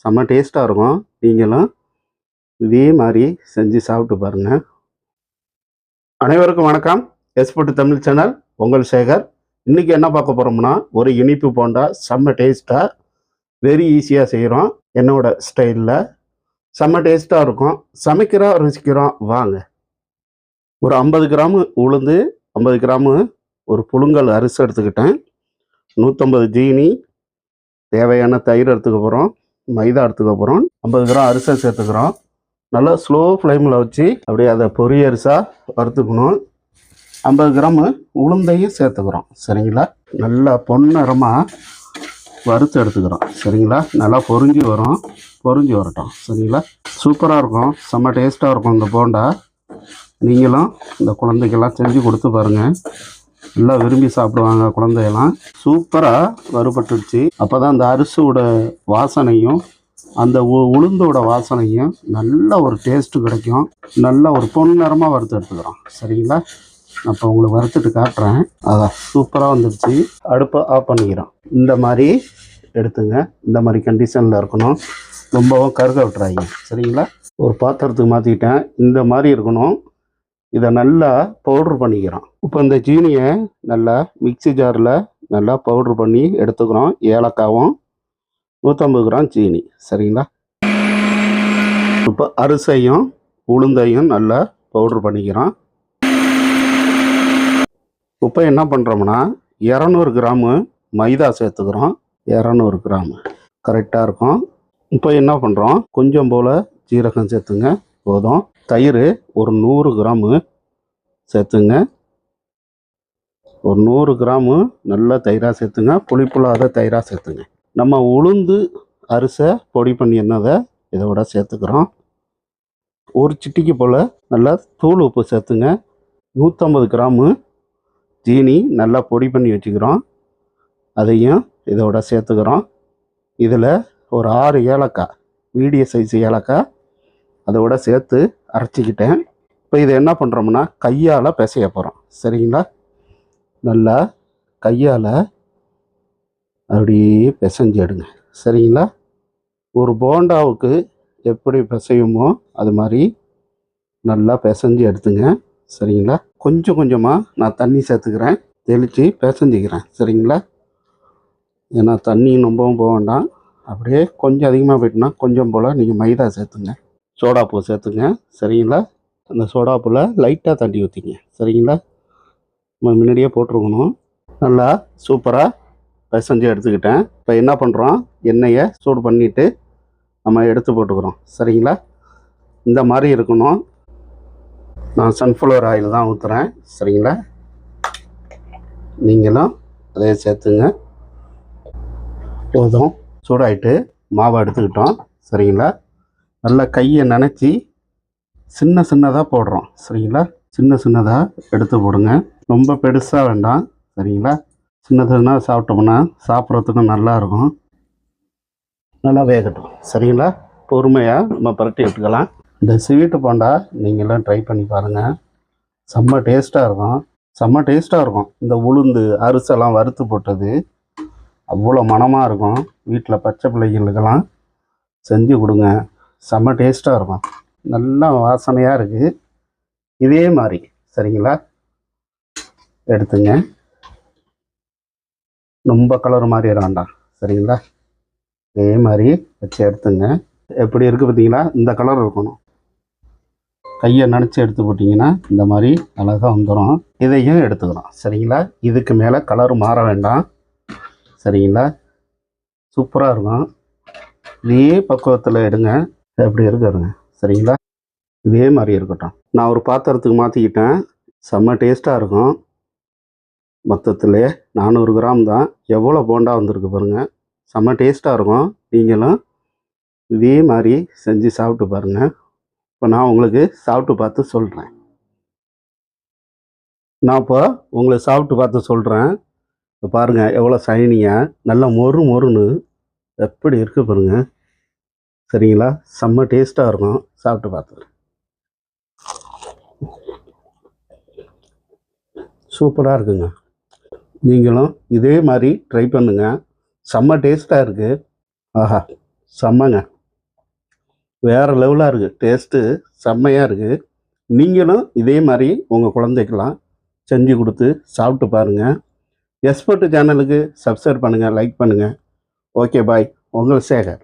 செம்ம டேஸ்ட்டாக இருக்கும். நீங்களும் இதே மாதிரி செஞ்சு சாப்பிட்டு பாருங்கள். அனைவருக்கும் வணக்கம். எஸ்போர்ட் தமிழ் சேனல், உங்கள் சேகர். இன்றைக்கி என்ன பார்க்க போகிறோம்னா, ஒரு இனிப்பு போண்டா செம்ம டேஸ்ட்டாக வெரி ஈஸியாக செய்கிறோம். என்னோட ஸ்டைலில் செம்ம டேஸ்ட்டாக இருக்கும். சமைக்கிறோம், ருசிக்கிறோம், வாங்க. ஒரு 50 கிராமு உளுந்து, 50 கிராமு ஒரு புழுங்கல் அரிசி எடுத்துக்கிட்டேன். 150 ஜீனி, தேவையான தயிர் எடுத்துக்க போகிறோம், மைதா எடுத்துக்க போகிறோம், 50 கிராம் அரிசி சேர்த்துக்கிறோம். நல்லா ஸ்லோ ஃப்ளேமில் வச்சு அப்படியே அதை பொரியரிசாக வறுத்துக்கணும். 50 கிராமு உளுந்தையும் சேர்த்துக்கிறோம். சரிங்களா? நல்லா பொன்னிறமாக வறுத்து எடுத்துக்கிறோம். சரிங்களா? நல்லா பொரிஞ்சு வரட்டும். சரிங்களா? சூப்பராக இருக்கும், செம்ம டேஸ்ட்டாக இருக்கும் இந்த போண்டா. நீங்களும் இந்த குழந்தைக்கெல்லாம் செஞ்சு கொடுத்து பாருங்கள். நல்லா விரும்பி சாப்பிடுவாங்க குழந்தையெல்லாம். சூப்பராக வறுபட்டுடுச்சு. அப்போ தான் அந்த அரிசியோட வாசனையும் அந்த உளுந்தோட வாசனையும் நல்ல ஒரு டேஸ்ட்டு கிடைக்கும். நல்ல ஒரு பொன்னிறமாக வறுத்து எடுத்துக்கிறோம். சரிங்களா? அப்போ உங்களுக்கு வறுத்துட்டு காட்டுறேன். அதான் சூப்பராக வந்துடுச்சு. அடுப்பை ஆஃப் பண்ணிக்கிறோம். இந்த மாதிரி எடுத்துங்க. இந்த மாதிரி கண்டிஷனில் இருக்கணும். ரொம்பவும் கருக விட்டுறாங்க. சரிங்களா? ஒரு பாத்திரத்துக்கு மாற்றிக்கிட்டேன். இந்த மாதிரி இருக்கணும். இதை நல்லா பவுட்ரு பண்ணிக்கிறோம். இப்போ இந்த ஜீனியை நல்லா மிக்சி ஜாரில் நல்லா பவுட்ரு பண்ணி எடுத்துக்கிறோம். ஏலக்காவும் 150 கிராம் ஜீனி. சரிங்களா? இப்போ அரிசியும் உளுந்தையும் நல்லா பவுட்ரு பண்ணிக்கிறோம். இப்போ என்ன பண்ணுறோம்னா 200 கிராமு மைதா சேர்த்துக்கிறோம். 200 கிராமு கரெக்டாக இருக்கும். இப்போ என்ன பண்ணுறோம், கொஞ்சம் போல் ஜீரகம் சேர்த்துங்க, போதும். தயிர் ஒரு 100 கிராமு சேர்த்துங்க. ஒரு 100 கிராமு நல்ல தயிராக சேர்த்துங்க. புளிப்புலாத தயிராக சேர்த்துங்க. நம்ம உளுந்து அரிசை பொடி பண்ணி என்னதை இதோட சேர்த்துக்கிறோம். ஒரு சிட்டிக்கு போல் நல்லா தூள் உப்பு சேர்த்துங்க. 150 கிராமு ஜீனி நல்லா பொடி பண்ணி வச்சுக்கிறோம். அதையும் இதோட சேர்த்துக்கிறோம். இதில் ஒரு 6 ஏலக்காய், மீடியம் சைஸ் ஏலக்காய் அதோட சேர்த்து அரைச்சிக்கிட்டேன். இப்போ இதை என்ன பண்ணுறோம்னா கையால் பிசைய போகிறோம். சரிங்களா? நல்லா கையால் அப்படியே பிசைஞ்சு எடுங்க. சரிங்களா? ஒரு போண்டாவுக்கு எப்படி பிசையுமோ அது மாதிரி நல்லா பிசைஞ்சு எடுத்துங்க. சரிங்களா? கொஞ்சம் கொஞ்சமாக நான் தண்ணி சேர்த்துக்கிறேன். தெளித்து பிசைஞ்சிக்கிறேன். சரிங்களா? ஏன்னா தண்ணி ரொம்பவும் போக வேண்டாம். அப்படியே கொஞ்சம் அதிகமாக போயிட்டுனா கொஞ்சம் போல் நீங்கள் மைதா சேர்த்துங்க, சோடாப்பூ சேர்த்துங்க. சரிங்களா? அந்த சோடாப்பூவில் லைட்டாக தண்ணி ஊற்றிங்க. சரிங்களா? நம்ம முன்னாடியே போட்டிருக்கணும். நல்லா சூப்பராக பிசைஞ்சு எடுத்துக்கிட்டேன். இப்போ என்ன பண்ணுறோம், எண்ணெயை சூடு பண்ணிவிட்டு நம்ம எடுத்து போட்டுக்கிறோம். சரிங்களா? இந்த மாதிரி இருக்கணும். நான் சன்ஃப்ளவர் ஆயில் தான் ஊற்றுறேன். சரிங்களா? நீங்களும் அதே சேர்த்துங்க. போதும். சூடாயிட்டு மாவை எடுத்துக்கிட்டோம். சரிங்களா? நல்லா கையை நனைச்சி சின்னதாக போடுறோம். சரிங்களா? சின்னதாக எடுத்து போடுங்க. ரொம்ப பெருசாக வேண்டாம். சரிங்களா? சின்னதுன்னா சாப்பிட்டோம்னா சாப்பிட்றதுக்கும் நல்லாயிருக்கும். நல்லா வேகட்டும். சரிங்களா? பொறுமையாக நம்ம பரட்டி எடுத்துக்கலாம். இந்த ஸ்வீட்டு போண்டா நீங்களாம் ட்ரை பண்ணி பாருங்கள். செம்ம டேஸ்ட்டாக இருக்கும். இந்த உளுந்து அரிசெல்லாம் வறுத்து போட்டது அவ்வளோ மணமாக இருக்கும். வீட்டில் பச்சை பிள்ளைங்களுக்கெல்லாம் செஞ்சு கொடுங்க. செம்ம டேஸ்ட்டாக இருக்கும். நல்லா வாசனையாக இருக்குது. இதே மாதிரி சரிங்களா எடுத்துங்க. ரொம்ப கலர் மாதிரி வேண்டாம். சரிங்களா? இதே மாதிரி வச்சு எடுத்துங்க. எப்படி இருக்குது பார்த்தீங்களா? இந்த கலர் இருக்கணும். கையை நனைச்சி எடுத்து போட்டிங்கன்னா இந்த மாதிரி அழகாக வந்துடும். இதையும் எடுத்துக்கிறோம். சரிங்களா? இதுக்கு மேலே கலர் மாற வேண்டாம். சரிங்களா? சூப்பராக இருக்கும். இதே பக்குவத்தில் எடுங்க. எப்படி இருக்குதுங்க? சரிங்களா? இதே மாதிரி இருக்கட்டும். நான் ஒரு பாத்திரத்துக்கு மாற்றிக்கிட்டேன். செம்ம டேஸ்ட்டாக இருக்கும். மொத்தத்தில் 400 கிராம் தான். எவ்வளோ போண்டா வந்திருக்கு பாருங்கள். செம்ம டேஸ்ட்டாக இருக்கும். நீங்களும் இதே மாதிரி செஞ்சு சாப்பிட்டு பாருங்கள். இப்போ நான் உங்களுக்கு சாப்பிட்டு பார்த்து சொல்கிறேன். இப்போ பாருங்கள் எவ்வளோ சைனியாக நல்லா மொறுன்னு எப்படி இருக்குது பாருங்கள். சரிங்களா? செம்ம டேஸ்ட்டாக இருக்கும். சாப்பிட்டு பார்த்துக்கிறேன். சூப்பராக இருக்குங்க. நீங்களும் இதே மாதிரி ட்ரை பண்ணுங்கள். செம்ம டேஸ்ட்டாக இருக்குது. ஆஹா, செம்மங்க. வேறு லெவலாக இருக்குது, டேஸ்ட்டு செம்மையாக இருக்குது. நீங்களும் இதே மாதிரி உங்கள் குழந்தைக்கெல்லாம் செஞ்சு கொடுத்து சாப்பிட்டு பாருங்கள். எக்ஸ்பர்ட் சேனலுக்கு சப்ஸ்கிரைப் பண்ணுங்கள், லைக் பண்ணுங்கள். ஓகே பாய், உங்கள் சேகர்.